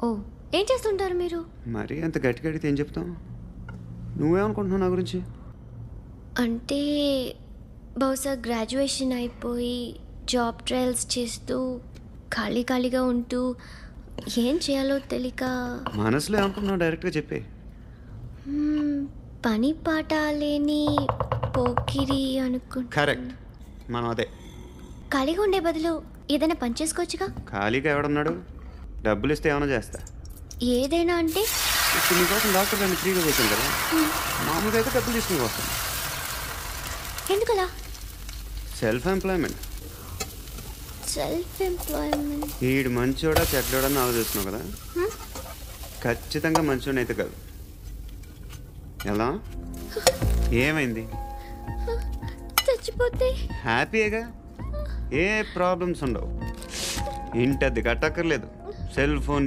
ఓ, ఏం చేస్తుంటారు మీరు? మరీ అంత గట్టిగా అడిగితే ఏం చెప్తాం? నువ్వేమనుకుంటున్నావు నా గురించి? అంటే బహుశా గ్రాడ్యుయేషన్ అయిపోయి జాబ్ ట్రయల్స్ చేస్తూ ఖాళీగా ఉంటూ ఏం చేయాలో తెలియక మనసులో ఏమనుకుంటున్నావు డైరెక్ట్గా చెప్పే. పని పాట లేని పోకిరి అనుకుంటా. కరెక్ట్, మనం అదే. ఖాళీగా ఉండే బదులు ఏదైనా పని చేసుకోవచ్చుగా. ఖాళీగా ఎవడన్నాడు? డబ్బులు ఇస్తే ఏమైనా చేస్తా. ఏదైనా అంటే ఇప్పుడు నీకోసం డాక్టర్ గారిని ఫ్రీగా కూర్చోను కదా, మామూలుగా అయితే డబ్బులు తీసుకుని వస్తాను. ఎందుకలా? Self employment. Self employment. ఈడు మంచోడా చెడ్డోడా అని ఆలోచిస్తున్నావు కదా, ఖచ్చితంగా మంచోడని అయితే కాదు. ఎలా? ఏమైంది? చచ్చిపోతే హ్యాపీగా, ఏ ప్రాబ్లమ్స్ ఉండవు. ఇంటి అద్దె కట్టక్కర్లేదు, సెల్ ఫోన్